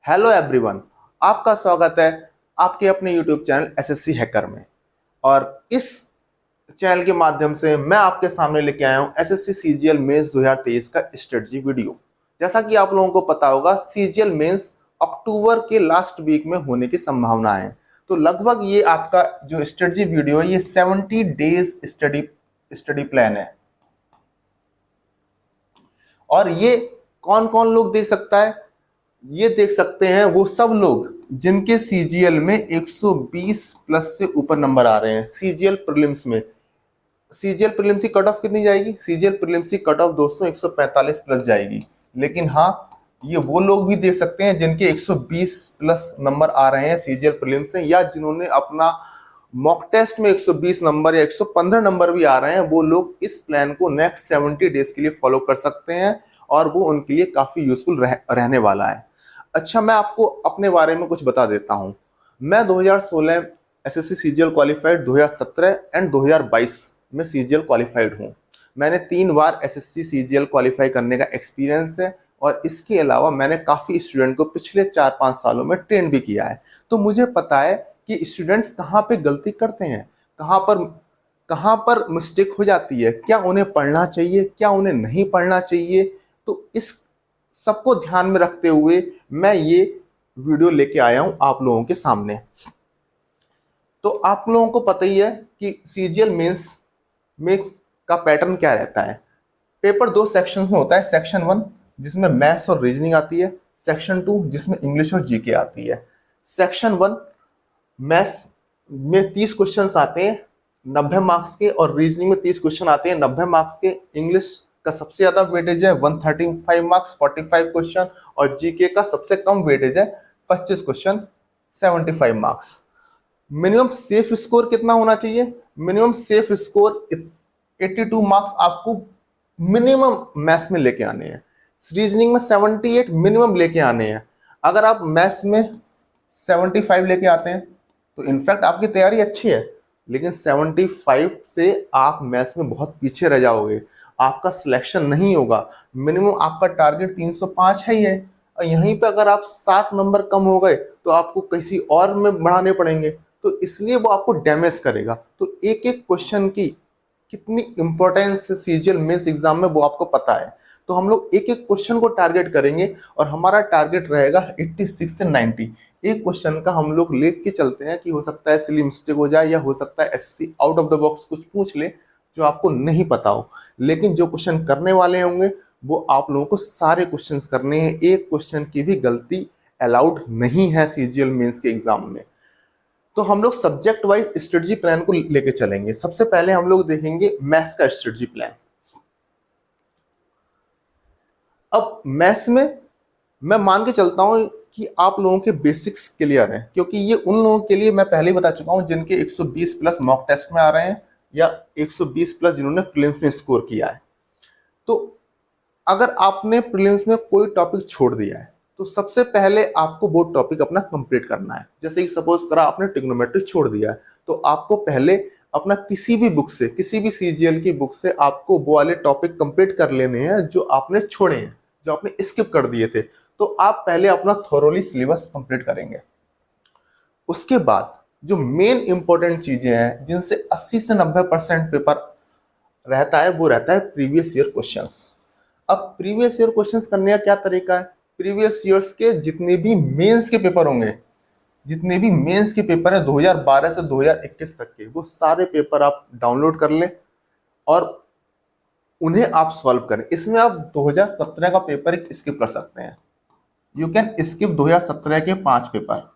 Hello everyone. आपका स्वागत है आपके अपने यूट्यूब चैनल एसएससी हैकर में। और इस चैनल के माध्यम से मैं आपके सामने लेके आया हूं एसएससी सीजीएल मेंस 2023 का स्ट्रेटजी वीडियो। जैसा कि आप लोगों को पता होगा, सीजीएल मेंस अक्टूबर के लास्ट वीक में होने की संभावना है। तो लगभग ये आपका जो स्ट्रेटजी वीडियो है, ये 70 डेज स्टडी प्लान है। और ये कौन कौन लोग देख सकता है? ये देख सकते हैं वो सब लोग जिनके सीजीएल में 120 प्लस से ऊपर नंबर आ रहे हैं। सीजीएल प्रीलिम्स में सीजीएल प्रीलिम्स की कट ऑफ कितनी जाएगी? सीजीएल प्रीलिम्स की कट ऑफ दोस्तों 145 प्लस जाएगी। लेकिन हाँ, ये वो लोग भी देख सकते हैं जिनके 120 प्लस नंबर आ रहे हैं सीजीएल प्रीलिम्स से, या जिन्होंने अपना मॉक टेस्ट में 120 नंबर या 115 नंबर भी आ रहे हैं। वो लोग इस प्लान को नेक्स्ट 70 डेज के लिए फॉलो कर सकते हैं और वो उनके लिए काफी यूजफुल रहने वाला है। अच्छा, मैं आपको अपने बारे में कुछ बता देता हूं। मैं 2016 एसएससी सीजीएल क्वालिफाइड, 2017 एंड 2022 में सीजीएल क्वालिफाइड हूं। मैंने 3 बार एसएससी सीजीएल क्वालिफाई करने का एक्सपीरियंस है और इसके अलावा मैंने काफ़ी स्टूडेंट को पिछले 4-5 सालों में ट्रेन भी किया है। तो मुझे पता है कि स्टूडेंट्स कहाँ पे गलती करते हैं, कहाँ पर मिस्टेक हो जाती है, क्या उन्हें पढ़ना चाहिए, क्या उन्हें नहीं पढ़ना चाहिए। तो इस सबको ध्यान में रखते हुए मैं ये वीडियो लेके आया हूं आप लोगों के सामने। तो आप लोगों को पता ही है कि सीजीएल मेंस में का पैटर्न क्या रहता है। पेपर 2 सेक्शंस में होता है। सेक्शन 1 जिसमें मैथ्स और रीजनिंग आती है, सेक्शन 2 जिसमें इंग्लिश और जीके आती है। सेक्शन 1 मैथ्स में 30 क्वेश्चंस आते हैं 90 मार्क्स के, और रीजनिंग में 30 क्वेश्चन आते हैं 90 मार्क्स के। इंग्लिश का सबसे ज्यादा वेटेज है 135 मार्क्स 45 क्वेश्चन, और जीके का सबसे कम वेटेज है 25 question 75 marks. Minimum safe score कितना होना चाहिए? मिनिमम सेफ स्कोर 82 मार्क्स आपको मिनिमम मैथ्स में लेके आने हैं। रीजनिंग में 78 मिनिमम लेके आने हैं। अगर आप मैथ्स में 75 लेके आते हैं तो इनफैक्ट आपकी तैयारी अच्छी है, लेकिन 75 से आप मैथ्स में बहुत पीछे रह जाओगे, आपका सिलेक्शन नहीं होगा। मिनिमम आपका टारगेट 305 है ही है, और यहीं पे अगर आप 7 नंबर कम हो गए तो आपको किसी और में बढ़ाने पड़ेंगे, तो इसलिए वो आपको डैमेज करेगा। तो एक एक क्वेश्चन की कितनी इंपॉर्टेंस है सीजीएल मेंस एग्जाम में वो आपको पता है। तो हम लोग एक एक क्वेश्चन को टारगेट करेंगे और हमारा टारगेट रहेगा 86 से 90। एक क्वेश्चन का हम लोग लेके चलते हैं कि हो सकता है सिली मिस्टेक हो जाए, या हो सकता है SSC out of the box कुछ पूछ ले जो आपको नहीं पता हो। लेकिन जो क्वेश्चन करने वाले होंगे वो आप लोगों को सारे क्वेश्चंस करने हैं। एक क्वेश्चन की भी गलती अलाउड नहीं है सीजीएल मेंस के एग्जाम में। तो हम लोग सब्जेक्ट वाइज स्ट्रेटजी प्लान को लेके चलेंगे। सबसे पहले हम लोग देखेंगे मैथ्स का स्ट्रेटजी प्लान। अब मैथ्स में मैं मान के चलता हूं कि आप लोगों के बेसिक्स क्लियर हैं, क्योंकि ये उन लोगों के लिए मैं पहले ही बता चुका हूं जिनके 120 प्लस मॉक टेस्ट में आ रहे हैं, या 120 प्लस जिन्होंने प्रीलिम्स में स्कोर किया है। तो अगर आपने प्रीलिम्स में कोई टॉपिक छोड़ दिया है तो सबसे पहले आपको वो टॉपिक अपना कंप्लीट करना है। जैसे कि सपोज करा आपने ट्रिग्नोमेट्री छोड़ दिया है, तो आपको पहले अपना किसी भी बुक से, किसी भी सीजीएल की बुक से आपको वो वाले टॉपिक कंप्लीट कर लेने हैं जो आपने छोड़े हैं, जो आपने स्किप कर दिए थे। तो आप पहले अपना थोरोली सिलेबस कंप्लीट करेंगे। उसके बाद जो मेन इंपॉर्टेंट चीजें हैं जिनसे 80 से 90% पेपर रहता है, वो रहता है प्रीवियस ईयर क्वेश्चंस। अब प्रीवियस ईयर क्वेश्चंस करने का क्या तरीका है? प्रीवियस ईयर्स के जितने भी मेंस के पेपर होंगे, जितने भी मेंस के पेपर है 2012 से 2021 तक के, वो सारे पेपर आप डाउनलोड कर लें और उन्हें आप सॉल्व करें। इसमें आप 2017 का पेपर एक स्किप कर सकते हैं। यू कैन स्किप 2017 के 5 पेपर।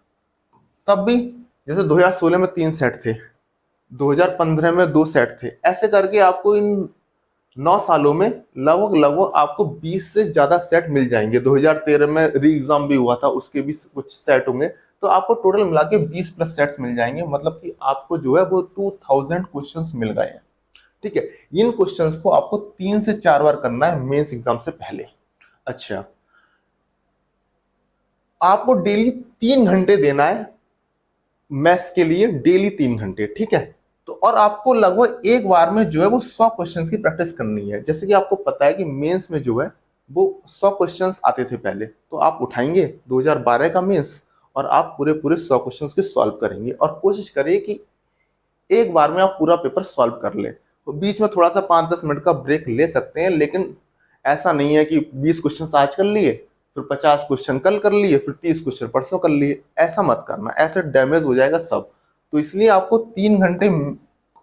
तब भी जैसे 2016 में 3 सेट थे, 2015 में 2 सेट थे, ऐसे करके आपको इन 9 सालों में लगभग आपको 20 से ज्यादा सेट मिल जाएंगे। 2013 में री एग्जाम भी हुआ था, उसके भी कुछ सेट होंगे, तो आपको टोटल मिला के 20 प्लस सेट्स मिल जाएंगे। मतलब कि आपको जो है वो 2000 क्वेश्चंस मिल गए हैं। ठीक है, इन क्वेश्चंस को आपको 3 से 4 बार करना है मेंस एग्जाम से पहले। अच्छा, आपको डेली 3 घंटे देना है मैथ्स के लिए, डेली 3 घंटे। ठीक है, तो और आपको लगभग एक बार में जो है वो 100 क्वेश्चंस की प्रैक्टिस करनी है। जैसे कि आपको पता है कि मेंस में जो है वो 100 क्वेश्चंस आते थे पहले, तो आप उठाएंगे 2012 का मेंस और आप पूरे पूरे 100 क्वेश्चंस के सॉल्व करेंगे और कोशिश करिए कि एक बार में आप पूरा पेपर सॉल्व कर लें। तो बीच में थोड़ा सा 5-10 मिनट का ब्रेक ले सकते हैं, लेकिन ऐसा नहीं है कि 20 क्वेश्चन आज कर लिए, फिर 50 क्वेश्चन कल कर लिए, फिर 30 क्वेश्चन परसों कर लिए। ऐसा मत करना, ऐसे डैमेज हो जाएगा सब। तो इसलिए आपको 3 घंटे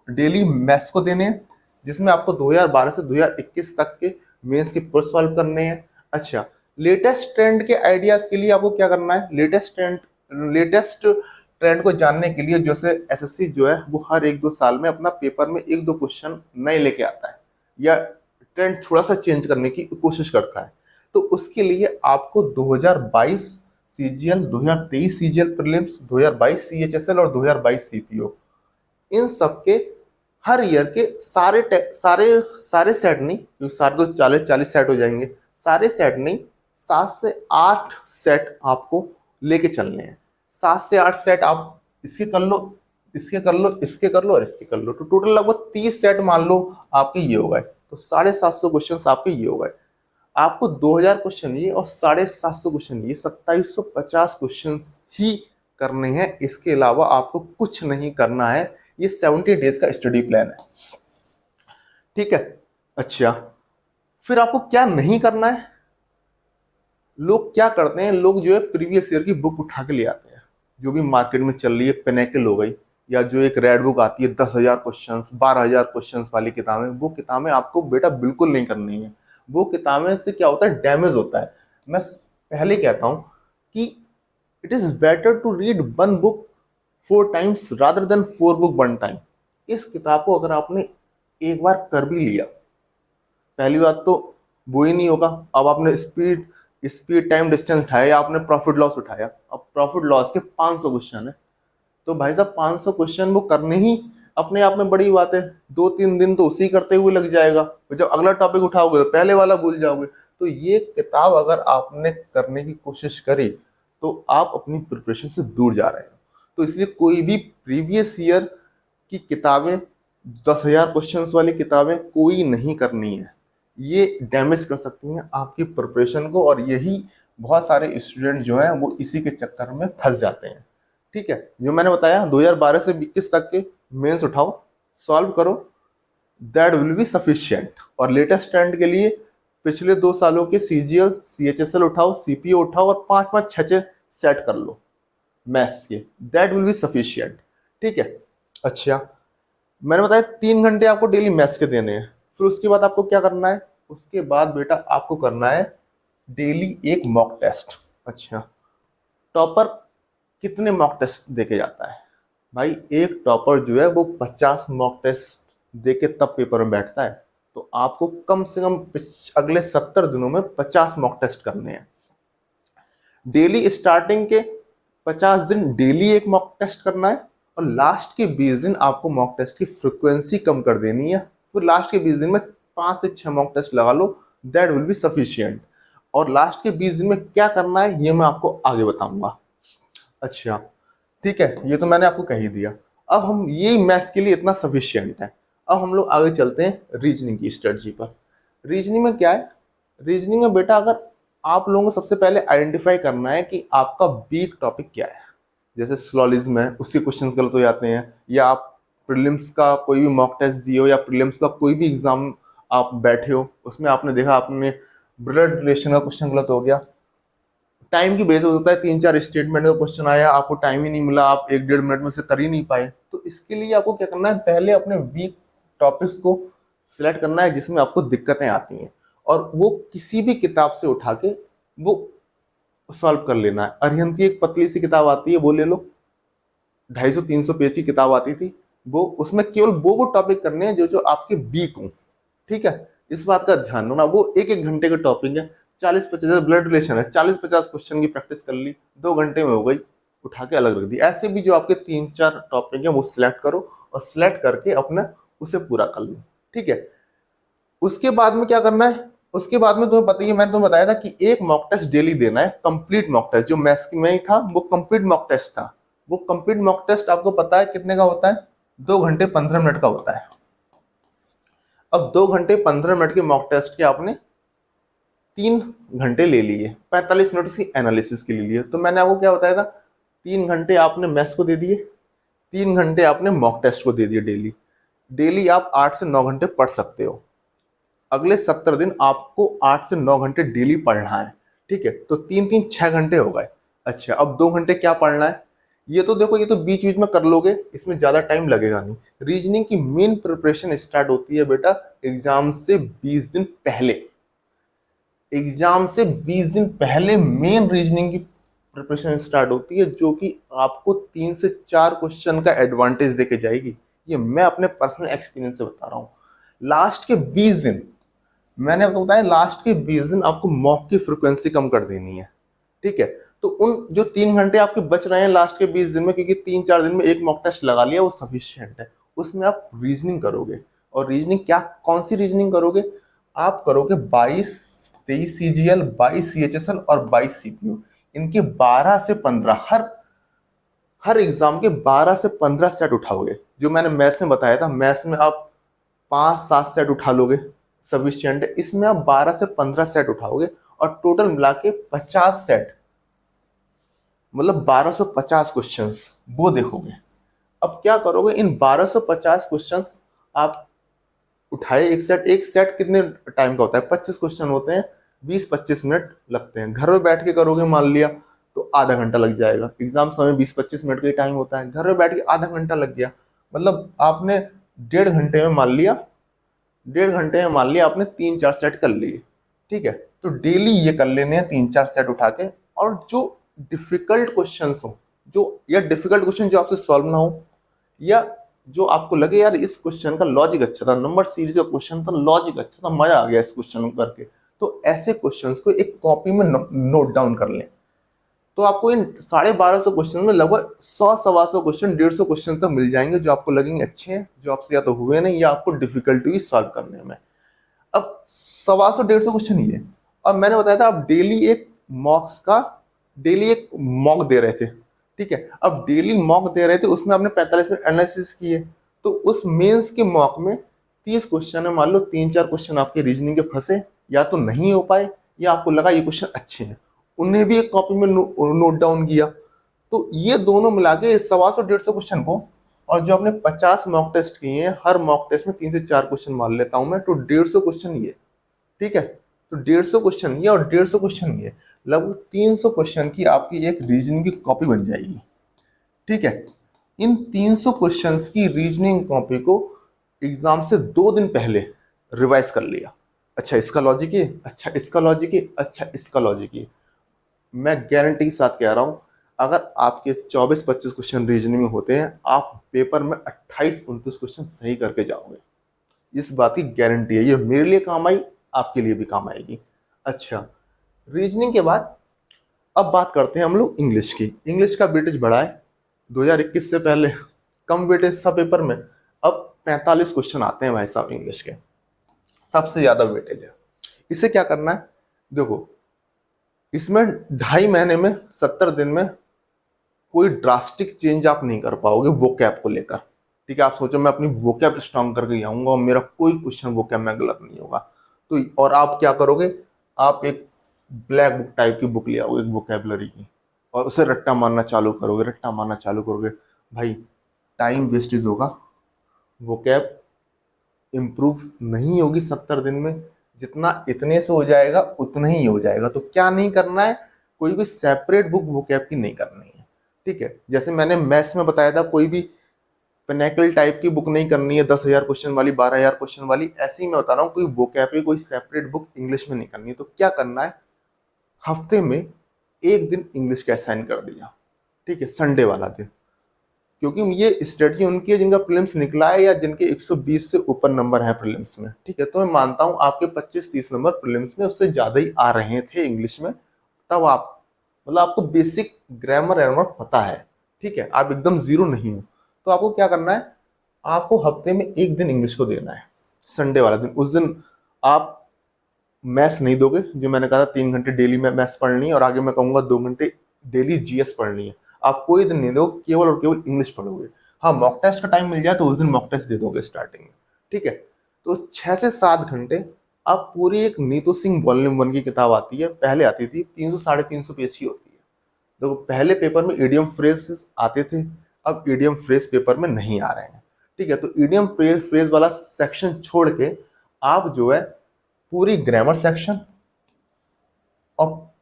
डेली मैथ्स को देने हैं, जिसमें आपको 2012 से 2021 तक के मेंस के पेपर सॉल्व करने हैं। अच्छा, लेटेस्ट ट्रेंड के आइडियाज के लिए आपको क्या करना है, लेटेस्ट ट्रेंड को जानने के लिए जैसे एसएससी जो है वो हर 1-2 साल में अपना पेपर में 1-2 क्वेश्चन नए लेके आता है या ट्रेंड थोड़ा सा चेंज करने की कोशिश करता है। तो उसके लिए आपको 2022 सीजीएल, 2023 सीजीएल प्रीलिम्स, 2022 सीएचएसएल और 2022 सीपीओ, इन सब के हर ईयर के सारे सेट नहीं, क्योंकि सारे तो 40 सेट हो जाएंगे, सारे सेट नहीं, 7 से 8 सेट आपको लेके चलने हैं। 7 से 8 सेट आप इसके कर लो, इसके कर लो, इसके कर लो और इसके कर लो, तो टोटल लगभग 30 सेट मान लो आपके ये हो गए। तो 750 क्वेश्चन आपके ये हो गए। आपको 2000 क्वेश्चन ये और 750 क्वेश्चन ये, 2750 क्वेश्चन ही करने हैं। इसके अलावा आपको कुछ नहीं करना है। ये 70 डेज का स्टडी प्लान है, ठीक है। अच्छा, फिर आपको क्या नहीं करना है। लोग क्या करते हैं, लोग जो है प्रीवियस ईयर की बुक उठा के ले आते हैं, जो भी मार्केट में चल रही है, पिनेकल हो गई या जो एक रेड बुक आती है 10,000 क्वेश्चन, 12,000 क्वेश्चन वाली किताबें, वो किताबें आपको बेटा बिल्कुल नहीं करनी है। वो किताबें से क्या होता है, डैमेज होता है। मैं पहले कहता हूं कि it is better to read 1 book 4 times rather than 4 book 1 time. इस किताब को अगर आपने एक बार कर भी लिया, पहली बात तो वो ही नहीं होगा। अब आपने स्पीड टाइम डिस्टेंस उठाया या आपने प्रॉफिट लॉस उठाया, अब प्रॉफिट लॉस के 500 क्वेश्चन है, तो भाई साहब 500 क्वेश्चन वो करने ही अपने आप में बड़ी बात है। 2-3 दिन तो उसी करते हुए लग जाएगा, जब अगला टॉपिक उठाओगे तो पहले वाला भूल जाओगे। तो ये किताब अगर आपने करने की कोशिश करी तो आप अपनी प्रिपरेशन से दूर जा रहे हो। तो इसलिए कोई भी प्रीवियस ईयर की किताबें, 10,000 क्वेश्चन वाली किताबें कोई नहीं करनी है। ये डैमेज कर सकती हैं आपकी प्रिपरेशन को, और यही बहुत सारे स्टूडेंट जो हैं वो इसी के चक्कर में फंस जाते हैं, ठीक है। जो मैंने बताया 2012 से 21 तक के मेंस उठाओ, सॉल्व करो, दैट विल बी सफिशिएंट। और लेटेस्ट ट्रेंड के लिए पिछले 2 सालों के सीजीएल, सीएचएसएल उठाओ, सीपीओ उठाओ और 5-5, 6-6 सेट कर लो मैथ्स के, दैट विल बी सफिशिएंट, ठीक है। अच्छा, मैंने बताया 3 घंटे आपको डेली मैथ्स के देने हैं। फिर उसके बाद आपको क्या करना है, उसके बाद बेटा आपको करना है डेली एक मॉक टेस्ट। अच्छा, टॉपर कितने मॉक टेस्ट देके जाता है भाई? एक टॉपर जो है वो 50 मॉक टेस्ट देके तब पेपर में बैठता है। तो आपको कम से कम अगले 70 दिनों में 50 मॉक टेस्ट करने हैं। डेली स्टार्टिंग के 50 दिन डेली एक मॉक टेस्ट करना है, और लास्ट के 20 दिन आपको मॉक टेस्ट की फ्रिक्वेंसी कम कर देनी है। फिर लास्ट के 20 दिन में 5 से 6 मॉक टेस्ट लगा लो, दैट विल बी सफिशिएंट। और लास्ट के 20 दिन में क्या करना है ये मैं आपको आगे बताऊंगा। अच्छा, ठीक है, ये तो मैंने आपको कह ही दिया। अब हम ये मैथ्स के लिए इतना सफिशिएंट है। अब हम लोग आगे चलते हैं रीजनिंग की स्ट्रेटजी पर। रीजनिंग में क्या है, रीजनिंग में बेटा अगर आप लोगों को सबसे पहले आइडेंटिफाई करना है कि आपका वीक टॉपिक क्या है। जैसे स्लॉलिज्म है, उसके क्वेश्चंस गलत हो जाते हैं, या आप प्रीलिम्स का कोई भी मॉक टेस्ट दिए हो या प्रीलिम्स का कोई भी एग्जाम आप बैठे हो, उसमें आपने देखा आपने ब्लड रिलेशन का क्वेश्चन गलत हो गया, टाइम की बेस हो सकता है 3-4 स्टेटमेंट का क्वेश्चन आया, आपको टाइम ही नहीं मिला, आप 1-1.5 मिनट में से कर ही नहीं पाए। तो इसके लिए आपको क्या करना है, पहले अपने वीक टॉपिक्स को सिलेक्ट करना है जिसमें आपको दिक्कतें आती हैं, और वो किसी भी किताब से उठा के वो सॉल्व कर लेना है। अरिहंत की एक पतली सी किताब आती है, वो ले लो, 250-300 पेज की किताब आती थी वो, उसमें केवल वो टॉपिक करने हैं जो जो आपके वीक हों, ठीक है। इस बात का ध्यान रखना, वो 1-1 घंटे का टॉपिक है, 40-50 ब्लड रिलेशन है, 40-50 क्वेश्चन की प्रैक्टिस कर ली, 2 घंटे में हो गई, उठा के अलग रख दी। ऐसे भी जो आपके 3-4 टॉपिक है वो सिलेक्ट करो, और सिलेक्ट करके अपना उसे पूरा कर लो, ठीक है। उसके बाद में क्या करना है, उसके बाद में तुम्हें पता ही है, मैंने तुम्हें बताया था कि एक मॉक टेस्ट डेली देना है, कंप्लीट मॉक टेस्ट। जो मैथ्स में ही था वो कंप्लीट मॉक टेस्ट था। वो कंप्लीट मॉक टेस्ट आपको पता है कितने का होता है, 2 घंटे 15 मिनट का होता है। अब 2 घंटे 15 मिनट के मॉक टेस्ट के आपने 3 घंटे ले लिए, 45 मिनट उसकी एनालिसिस के लिए लिए। तो मैंने आपको क्या बताया था, 3 घंटे आपने मैथ्स को दे दिए, 3 घंटे आपने मॉक टेस्ट को दे दिए। डेली डेली आप 8 से 9 घंटे पढ़ सकते हो। अगले 70 दिन आपको 8 से 9 घंटे डेली पढ़ना है, ठीक है। तो 3 3 6 घंटे हो गए। अच्छा, अब 2 घंटे क्या पढ़ना है, ये तो देखो, ये तो बीच बीच में कर लोगे, इसमें ज्यादा टाइम लगेगा नहीं। रीजनिंग की मेन प्रिपरेशन स्टार्ट होती है बेटा एग्जाम से 20 दिन पहले। एग्जाम से 20 दिन पहले मेन रीजनिंग की प्रिपरेशन स्टार्ट होती है, जो कि आपको 3 से 4 क्वेश्चन का एडवांटेज देके जाएगी। ये मैं अपने पर्सनल एक्सपीरियंस से बता रहा हूँ। लास्ट के 20 दिन, मैंने आपको बताया, लास्ट के 20 दिन आपको मॉक की फ्रिक्वेंसी कम कर देनी है, ठीक है। तो उन जो 3 घंटे आपके बच रहे हैं लास्ट के 20 दिन में, क्योंकि 3 4 दिन में एक मॉक टेस्ट लगा लिया वो सफिशियंट है, उसमें आप रीजनिंग करोगे। और रीजनिंग क्या, कौन सी रीजनिंग करोगे, आप करोगे 22 23 सीजीएल, 22 सीएचएसएल और 22 सीपीयू। इनके 12 से 15 हर एग्जाम के 12 से 15 सेट उठाओगे। जो मैंने मैथ्स में बताया था, मैथ्स में आप 5 7 सेट उठा लोगे, सफिशियंट है। इसमें आप 12 से 15 सेट उठाओगे और टोटल मिला के 50 सेट, मतलब 1250 क्वेश्चंस वो देखोगे। अब क्या करोगे, इन 1250 क्वेश्चंस आप उठाए, एक सेट कितने टाइम का होता है, 25 क्वेश्चन होते हैं, 20 25 मिनट लगते हैं। घर में बैठ के करोगे मान लिया तो आधा घंटा लग जाएगा। एग्जाम समय 20 25 मिनट का ही टाइम होता है, घर में बैठ के आधा घंटा लग गया, मतलब आपने 1.5 घंटे में मान लिया, 1.5 घंटे में मान लिया आपने 3 4 सेट कर लिए, ठीक है। तो डेली ये कर लेने हैं 3 4 सेट उठा के। और जो डिफिकल्ट क्वेश्चंस हो, जो या डिफिकल्ट क्वेश्चन जो आपसे सॉल्व ना हो, या जो आपको लगे यार इस क्वेश्चन का लॉजिक अच्छा था, नंबर सीरीज का क्वेश्चन था, लॉजिक अच्छा था, मजा आ गया इस क्वेश्चन को करके, तो ऐसे क्वेश्चंस को एक कॉपी में नोट डाउन कर लें। तो आपको इन 1250 क्वेश्चन में लगभग 100 125 क्वेश्चन, 150 क्वेश्चन तक मिल जाएंगे, जो आपको लगेंगे अच्छे हैं, जो आपसे या तो हुए नहीं या आपको डिफिकल्टी हुई सॉल्व करने में। अब 125 150 क्वेश्चन ही है। अब मैंने बताया था आप डेली एक मॉक्स का, डेली एक मॉक दे रहे थे, ठीक है। अब डेली मॉक दे रहे थे, उसमें आपने 45 मिनट एनालिसिस किए। तो उस मेंस के मॉक में 30 क्वेश्चन है, मान लो 3 4 क्वेश्चन आपके रीजनिंग के फंसे, या तो नहीं हो पाए, या आपको लगा ये क्वेश्चन अच्छे हैं, उन्हें भी एक कॉपी में नोट डाउन किया। तो ये दोनों मिला के 125 क्वेश्चन को, और जो आपने 50 मॉक टेस्ट किए हैं, हर मॉक टेस्ट में 3 से 4 क्वेश्चन मान लेता हूं मैं, तो 150 क्वेश्चन ये, ठीक है। तो 150 क्वेश्चन ये और 150 क्वेश्चन ये, लगभग 300 क्वेश्चन की आपकी एक रीजनिंग की कॉपी बन जाएगी, ठीक है। इन 300 क्वेश्चंस की रीजनिंग कॉपी को एग्जाम से 2 दिन पहले रिवाइज कर लिया। अच्छा इसका लॉजिक ये, अच्छा इसका लॉजिक ये, अच्छा इसका लॉजिक ये। मैं गारंटी के साथ कह रहा हूं, अगर आपके 24 25 क्वेश्चन रीजनिंग में होते हैं, आप पेपर में 28 29 क्वेश्चन सही करके जाओगे। इस बात की गारंटी है। ये मेरे लिए काम आई, आपके लिए भी काम आएगी। अच्छा, रीजनिंग के बाद अब बात करते हैं हम लोग इंग्लिश की। इंग्लिश का वेटेज बढ़ा है, 2021 से पहले कम वेटेज था पेपर में, अब 45 क्वेश्चन आते हैं भाई साहब इंग्लिश के, सबसे ज्यादा वेटेज है। इसे क्या करना है, देखो इसमें 2.5 महीने में, 70 दिन में कोई ड्रास्टिक चेंज आप नहीं कर पाओगे वोकैब को लेकर, ठीक है। आप सोचो मैं अपनी वोकैब स्ट्रॉन्ग करके आऊंगा और मेरा कोई क्वेश्चन वोकैब में गलत नहीं होगा। तो और आप क्या करोगे, आप एक ब्लैक बुक टाइप की बुक ले आओगे, एक वोकैबलरी की, और उसे रट्टा मारना चालू करोगे, रट्टा मारना चालू करोगे। भाई टाइम वेस्टेज होगा, वोकैब इम्प्रूव नहीं होगी 70 दिन में। जितना इतने से हो जाएगा उतना ही हो जाएगा। तो क्या नहीं करना है, कोई भी सेपरेट बुक वोकैब की नहीं करनी है, ठीक है। जैसे मैंने मैथ्स में बताया था, कोई भी पिनेकल टाइप की बुक नहीं करनी है, 10,000 क्वेश्चन वाली, 12,000 क्वेश्चन वाली। ऐसी मैं बता रहा हूँ, कोई वोकैब की कोई सेपरेट बुक इंग्लिश में नहीं करनी है। तो क्या करना है, हफ्ते में एक दिन इंग्लिश का असाइन कर दिया, ठीक है, संडे वाला दिन। क्योंकि ये स्ट्रेटजी उनकी है जिनका प्रीलिम्स निकला है, या जिनके 120 से ऊपर नंबर है प्रीलिम्स में, ठीक है। तो मैं मानता हूं आपके 25 30 नंबर प्रीलिम्स में उससे ज्यादा ही आ रहे थे इंग्लिश में, तब आप, मतलब आपको बेसिक ग्रामर एरमर पता है, ठीक है, आप एकदम जीरो नहीं हो। तो आपको क्या करना है, आपको हफ्ते में एक दिन इंग्लिश को देना है, संडे वाला दिन। उस दिन आप मैथ्स नहीं दोगे, जो मैंने कहा था 3 घंटे डेली में मैथ्स पढ़नी है, और आगे मैं कहूंगा 2 घंटे डेली जीएस पढ़नी है। आप कोई दिन नहीं दो, केवल और केवल इंग्लिश पढ़ोगे। हाँ, मॉक टेस्ट का टाइम मिल जाए तो उस दिन मॉक टेस्ट दे दोगे स्टार्टिंग में, ठीक है। तो 6 से 7 घंटे अब पूरी एक नीतू सिंह वॉल्यूम 1 की किताब आती है, पहले आती थी 300 साढ़े 300 पेज की होती है। देखो पहले पेपर में इडियम फ्रेज आते थे, अब इडियम फ्रेज पेपर में नहीं आ रहे हैं। ठीक है, तो इडियम फ्रेज वाला सेक्शन छोड़ के आप जो है पूरी ग्रामर सेक्शन और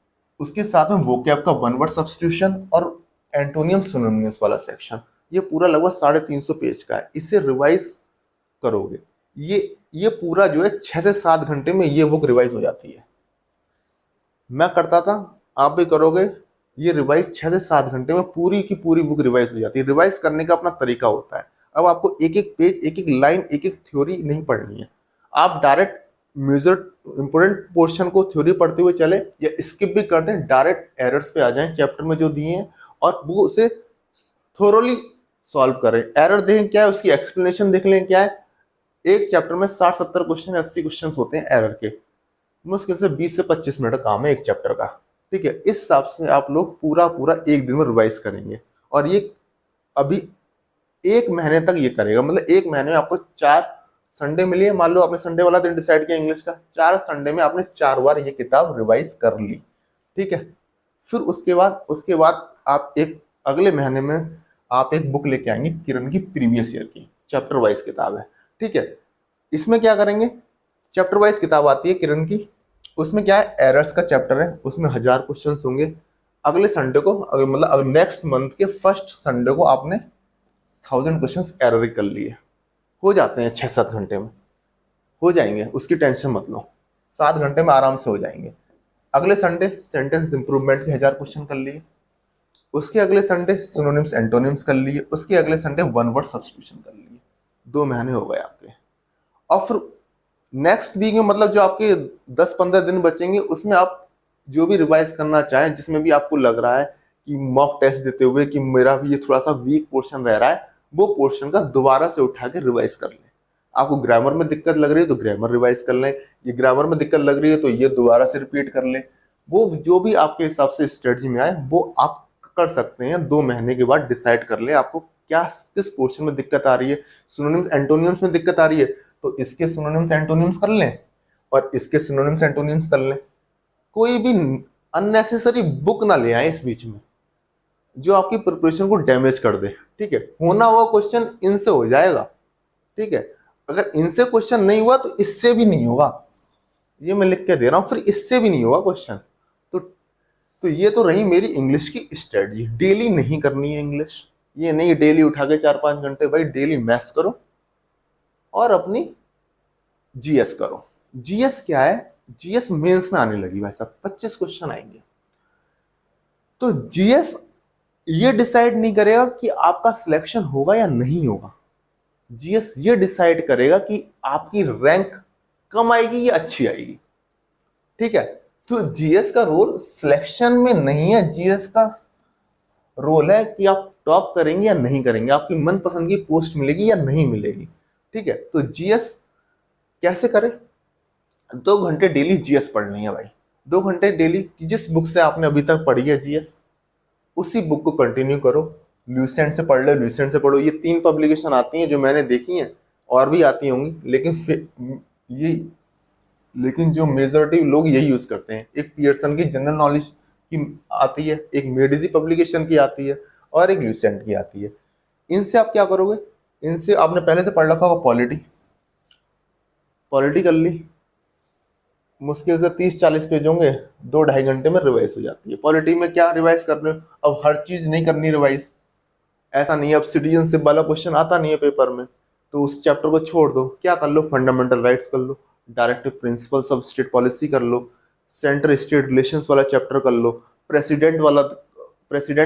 उसके साथ में वोकैब का वन वर्ड सब्स्टिट्यूशन और एंटोनियम सिनोनिम्स वाला सेक्शन, ये पूरा लगभग 350 पेज का है। इसे रिवाइज करोगे, ये पूरा जो है 6 से 7 घंटे में ये बुक रिवाइज हो जाती है। मैं करता था, आप भी करोगे, ये रिवाइज 6 से 7 घंटे में पूरी की पूरी बुक रिवाइज हो जाती है। रिवाइज करने का अपना तरीका होता है। अब आपको एक एक पेज, एक एक लाइन, एक एक थ्योरी नहीं पढ़नी है। आप डायरेक्ट मेजर इंपोर्टेंट पोर्शन को थ्योरी पढ़ते हुए चले या स्किप भी कर दें, डायरेक्ट एरर्स पे आ जाएं चैप्टर में जो दिए हैं और वो उसे थोरोली सॉल्व करें। एरर देखें क्या है, उसकी एक्सप्लेनेशन देख लें क्या है। एक चैप्टर में 60-70 क्वेश्चन, 80 क्वेश्चन होते हैं एरर के। मुश्किल से 20 से 25 मिनट का काम है एक चैप्टर का। ठीक है, इस हिसाब से आप लोग पूरा पूरा एक दिन में रिवाइज करेंगे और ये अभी 1 महीने तक ये करेगा। मतलब 1 महीने में आपको 4 संडे मिली है, मान लो आपने संडे वाला दिन डिसाइड किया इंग्लिश का, 4 संडे में आपने 4 बार ये किताब रिवाइज कर ली। ठीक है, फिर उसके बाद आप एक अगले महीने में आप एक बुक लेके आएंगे किरण की प्रीवियस ईयर की, चैप्टर वाइज किताब है। ठीक है, इसमें क्या करेंगे, चैप्टर वाइज किताब आती है किरण की, उसमें क्या है, एरर्स का चैप्टर है, उसमें 1000 क्वेश्चन होंगे। अगले संडे को, मतलब नेक्स्ट मंथ के फर्स्ट संडे को आपने 1000 क्वेश्चन एरर कर लिए। हो जाते हैं 6-7 घंटे में, हो जाएंगे, उसकी टेंशन मत लो, 7 घंटे में आराम से हो जाएंगे। अगले संडे सेंटेंस इंप्रूवमेंट के 1000 क्वेश्चन कर लिए, उसके अगले संडे सिनोनिम्स एंटोनिम्स कर लिए, उसके अगले संडे वन वर्ड सब्स्टिट्यूशन कर लिए। 2 महीने हो गए आपके। और फिर नेक्स्ट वीक में, मतलब जो आपके 10-15 दिन बचेंगे, उसमें आप जो भी रिवाइज करना चाहें, जिसमें भी आपको लग रहा है कि मॉक टेस्ट देते हुए कि मेरा भी ये थोड़ा सा वीक पोर्शन रह रहा है, वो पोर्शन का दोबारा से उठा के रिवाइज कर लें। आपको ग्रामर में दिक्कत लग रही है तो ग्रामर रिवाइज कर लें, ये ग्रामर में दिक्कत लग रही है तो ये दोबारा से रिपीट कर लें। वो जो भी आपके हिसाब से स्ट्रेटजी में आए वो आप कर सकते हैं। 2 महीने के बाद डिसाइड कर लें आपको क्या किस पोर्शन में दिक्कत आ रही है। सिनोनिम्स एंटोनिम्स में दिक्कत आ रही है तो इसके सिनोनिम्स एंटोनिम्स कर लें और इसके सिनोनिम्स एंटोनिम्स कर लें। कोई भी अननेसेसरी बुक ना ले आए इस बीच में जो आपकी प्रिपरेशन को डैमेज कर दे। ठीक है, होना हुआ क्वेश्चन इनसे हो जाएगा। ठीक है, अगर इनसे क्वेश्चन नहीं हुआ तो इससे भी नहीं होगा, ये मैं लिख के दे रहा हूं, फिर इससे भी नहीं होगा क्वेश्चन। तो ये तो रही मेरी इंग्लिश की स्ट्रेटजी। डेली नहीं करनी है इंग्लिश, ये नहीं डेली उठा के 4-5 घंटे, भाई डेली मैथ्स करो और अपनी जीएस करो। जीएस क्या है, जीएस मेंस में आने लगी भाई साहब, 25 क्वेश्चन आएंगे। तो जीएस ये डिसाइड नहीं करेगा कि आपका सिलेक्शन होगा या नहीं होगा, जीएस ये डिसाइड करेगा कि आपकी रैंक कम आएगी या अच्छी आएगी। ठीक है, तो जीएस का रोल सिलेक्शन में नहीं है, जीएस का रोल है कि आप टॉप करेंगे या नहीं करेंगे, आपकी मनपसंद की पोस्ट मिलेगी या नहीं मिलेगी। ठीक है, तो जीएस कैसे करें, 2 घंटे डेली जीएस पढ़नी है भाई। 2 घंटे डेली जिस बुक से आपने अभी तक पढ़ी है जीएस, उसी बुक को कंटिन्यू करो। ल्यूसेंट से पढ़ लो, ल्यूसेंट से पढ़ो। ये 3 पब्लिकेशन आती हैं जो मैंने देखी हैं, और भी आती होंगी, लेकिन जो मेजॉरिटी लोग यही यूज करते हैं। एक पियर्सन की जनरल नॉलेज की आती है, एक मेडिजी पब्लिकेशन की आती है और एक ल्यूसेंट की आती है। इनसे आप क्या करोगे, इनसे आपने पहले से पढ़ रखा होगा पॉलिटी कर ली, मुश्किल से 30-40 पेज होंगे, 2-2.5 घंटे में रिवाइज हो जाती है। पॉलिटी में क्या रिवाइज कर रहे हो, अब हर चीज नहीं करनी रिवाइज, ऐसा नहीं है। अब सिटीजनशिप वाला क्वेश्चन आता नहीं है पेपर में तो उस चैप्टर को छोड़ दो, क्या कर लो, फंडामेंटल राइट्स कर लो, directive principles of state policy कर लो, सेंटर स्टेट रिलेशंस वाला चैप्टर कर लो, प्रेसिडेंट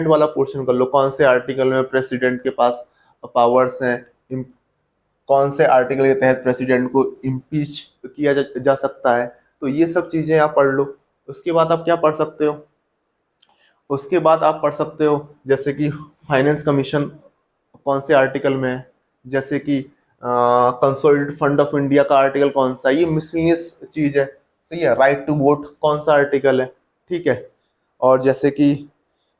वाला पोर्शन कर लो, कौन से आर्टिकल में प्रेसिडेंट के पास पावर्स हैं, कौन से आर्टिकल के तहत प्रेसिडेंट को इम्पीच किया जा सकता है। तो ये सब चीजें आप पढ़ लो। उसके बाद आप क्या पढ़ सकते हो, उसके बाद आप पढ़ सकते हो जैसे कि फाइनेंस कमीशन कौन से आर्टिकल में है, जैसे कि कंसोलिडेटेड फंड ऑफ इंडिया का आर्टिकल कौन सा है, ये मिसलिनियस चीज है, सही है। राइट टू वोट कौन सा आर्टिकल है, ठीक है। और जैसे कि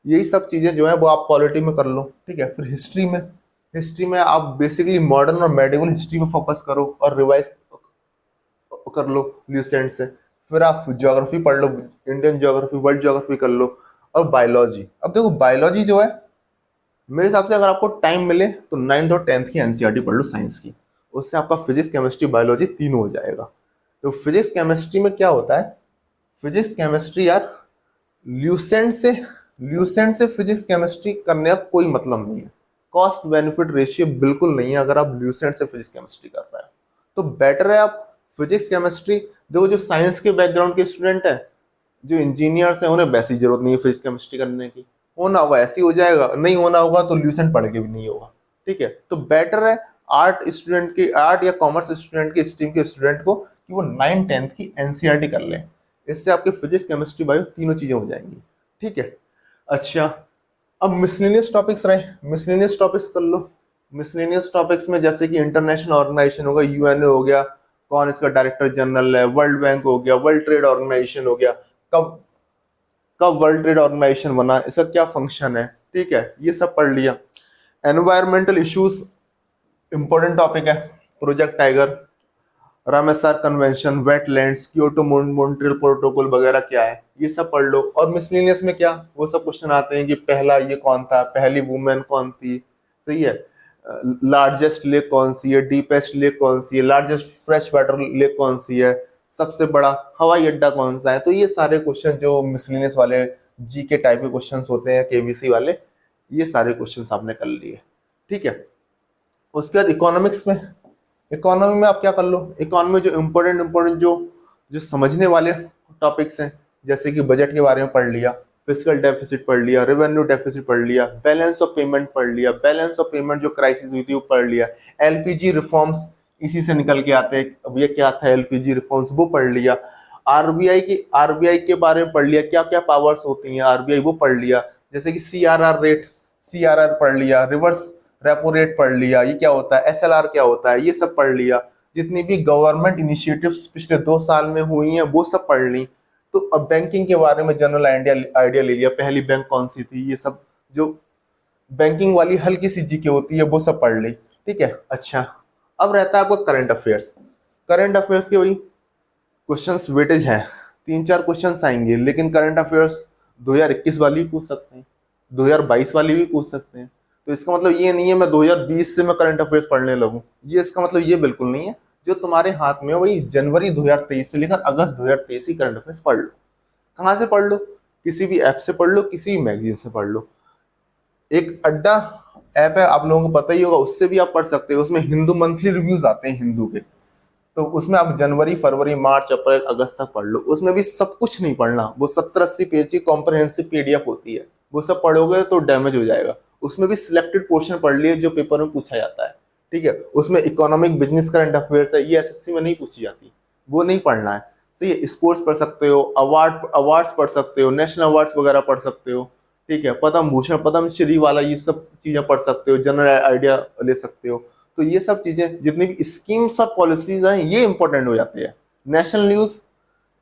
यही सब चीजें जो है वो आप पॉलिटी में कर लो, ठीक है। फिर हिस्ट्री में आप बेसिकली मॉडर्न और मेडिवल हिस्ट्री में फोकस करो और रिवाइज कर लो ल्यूसेंट से, फिर आप ज्योग्राफी पढ़ लो, इंडियन ज्योग्राफी, वर्ल्ड ज्योग्राफी कर लो, और बायोलॉजी। अब देखो बायोलॉजी जो है, मेरे हिसाब से अगर आपको टाइम मिले तो 9th और 10th की एनसीईआरटी पढ़ लो साइंस की, उससे आपका फिजिक्स केमिस्ट्री बायोलॉजी तीनों हो जाएगा। तो फिजिक्स केमिस्ट्री में क्या होता है, फिजिक्स केमिस्ट्री यार ल्यूसेंट से फिजिक्स केमिस्ट्री करने का कोई मतलब नहीं है, कॉस्ट बेनिफिट रेशियो बिल्कुल नहीं है अगर आप ल्यूसेंट से फिजिक्स केमिस्ट्री कर रहे हो। तो बेटर है आप फिजिक्स केमिस्ट्री, देखो जो साइंस के बैकग्राउंड के स्टूडेंट है, जो इंजीनियर्स हैं, उन्हें वैसी जरूरत नहीं है फिजिक्स केमिस्ट्री करने की, होना होगा ऐसे ही हो जाएगा, नहीं होना होगा तो ल्यूसेंट पढ़ के भी नहीं होगा। ठीक है, तो बेटर है आर्ट या कॉमर्स स्टूडेंट की स्ट्रीम के स्टूडेंट को कि वो 9th-10th की एनसीईआरटी कर लें, इससे आपके फिजिक्स केमिस्ट्री बायो तीनों चीजें हो जाएंगी। ठीक है, अच्छा अब मिसलेनियस टॉपिक्स रहे, मिसलेनियस टॉपिक्स कर लो। मिसलेनियस टॉपिक्स में जैसे कि इंटरनेशनल ऑर्गेनाइजेशन होगा, यूएनओ हो गया, कौन इसका डायरेक्टर जनरल है, वर्ल्ड बैंक हो गया, वर्ल्ड ट्रेड ऑर्गेनाइजेशन हो गया, कब कब वर्ल्ड ट्रेड ऑर्गेनाइजेशन बना, इसका क्या फंक्शन है, ठीक है, ये सब पढ़ लिया। एनवायरमेंटल इश्यूज इंपॉर्टेंट टॉपिक है, project tiger, Ramsar convention, wetlands, Kyoto Montreal protocol वगैरह क्या है, ये सब पढ़ लो। और मिसलेनियस में क्या, वो सब क्वेश्चन आते हैं कि पहला ये कौन था, पहली वुमेन कौन थी, सही है, लार्जेस्ट लेक कौन सी है, डीपेस्ट लेक कौन सी है, लार्जेस्ट फ्रेश वाटर लेक कौन सी है, सबसे बड़ा हवाई अड्डा कौन सा है। तो ये सारे क्वेश्चन जो मिसलेनियस वाले जी के टाइप के क्वेश्चन होते हैं, केबीसी वाले, ये सारे क्वेश्चन आपने कर लिए। ठीक है, उसके बाद इकोनॉमिक्स में, इकोनॉमी में आप क्या कर लो, इकोनॉमी जो इम्पोर्टेंट जो जो समझने वाले टॉपिक्स हैं, जैसे कि बजट के बारे में पढ़ लिया, फिजिकल डेफिसिट पढ़ लिया, रेवेन्यू डेफिसिट पढ़ लिया, बैलेंस ऑफ पेमेंट पढ़ लिया, बैलेंस ऑफ पेमेंट जो क्राइसिस हुई थी वो पढ़ लिया, एलपीजी रिफॉर्म्स इसी से निकल के आते हैं, अब ये क्या था एलपीजी रिफॉर्म्स, वो पढ़ लिया। आरबीआई के बारे में पढ़ लिया, क्या क्या पावर्स होती हैं आरबीआई, वो पढ़ लिया। जैसे कि सीआरआर पढ़ लिया, रिवर्स रेपो रेट पढ़ लिया, ये क्या होता है, एसएलआर क्या होता है, ये सब पढ़ लिया। जितनी भी गवर्नमेंट इनिशिएटिव्स पिछले 2 साल में हुई हैं वो सब पढ़ ली। तो अब बैंकिंग के बारे में जनरल आइडिया ले लिया, पहली बैंक कौन सी थी, ये सब जो बैंकिंग वाली हल्की सी जीके होती है वो सब पढ़ ली। ठीक है, अच्छा अब रहता है आपको करंट अफेयर्स। करंट अफेयर्स के वही क्वेश्चंस वेटेज है, 3-4 क्वेश्चंस आएंगे, लेकिन करंट अफेयर्स 2021 वाली भी पूछ सकते हैं, 2022 वाली भी पूछ सकते हैं। तो इसका मतलब ये नहीं है मैं 2020 से मैं करंट अफेयर्स पढ़ने लगूं, ये इसका मतलब ये बिल्कुल नहीं है। जो तुम्हारे हाथ में है वही जनवरी 2023 से लेकर अगस्त 2023 की करंट अफेयर्स पढ़ लो। कहाँ से पढ़ लो, किसी भी ऐप से पढ़ लो, किसी भी मैगजीन से पढ़ लो। एक अड्डा ऐप है, आप लोगों को पता ही होगा, उससे भी आप पढ़ सकते हो। उसमें हिंदू मंथली रिव्यूज आते हैं हिंदू के, तो उसमें आप जनवरी, फरवरी, मार्च, अप्रैल, अगस्त तक पढ़ लो। उसमें भी सब कुछ नहीं पढ़ना, वो 70-80 पेज की कॉम्प्रहेंसिव पीडीएफ होती है, वो सब पढ़ोगे तो डैमेज हो जाएगा। उसमें भी सिलेक्टेड पोर्शन पढ़ लिए जो पेपर में पूछा जाता है। ठीक है, उसमें इकोनॉमिक बिजनेस करंट अफेयर्स है, ये एसएससी में नहीं पूछी जाती, वो नहीं पढ़ना है। सही है, स्पोर्ट्स पढ़ सकते हो, अवार्ड्स पढ़ सकते हो, नेशनल अवार्ड्स वगैरह पढ़ सकते हो। ठीक है, पद्म भूषण, पद्म श्री वाला, ये सब चीजें पढ़ सकते हो, जनरल आइडिया ले सकते हो। तो ये सब चीजें जितनी भी स्कीम्स और पॉलिसीज हैं ये इंपॉर्टेंट हो जाती है। नेशनल न्यूज,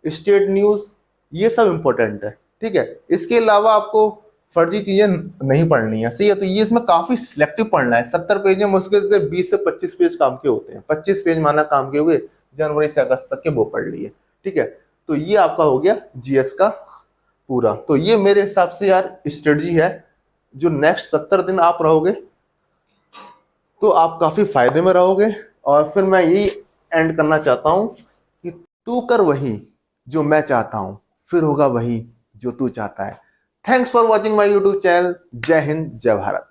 स्टेट न्यूज, ये सब इंपॉर्टेंट है। ठीक है, इसके अलावा आपको फर्जी चीजें नहीं पढ़नी है। सही है, तो ये इसमें काफी सिलेक्टिव पढ़ना है। 70 पेज में मुश्किल से 20 से 25 पेज काम के होते हैं, 25 पेज माना काम के हुए, जनवरी से अगस्त तक के वो पढ़ लिए। ठीक है, तो ये आपका हो गया जीएस का पूरा। तो ये मेरे हिसाब से यार स्ट्रेटजी है, जो नेक्स्ट 70 दिन आप रहोगे तो आप काफी फायदे में रहोगे। और फिर मैं यही एंड करना चाहता हूं कि तू कर वही जो मैं चाहता हूं, फिर होगा वही जो तू चाहता है। Thanks for watching my YouTube channel. जय हिंद, जय भारत।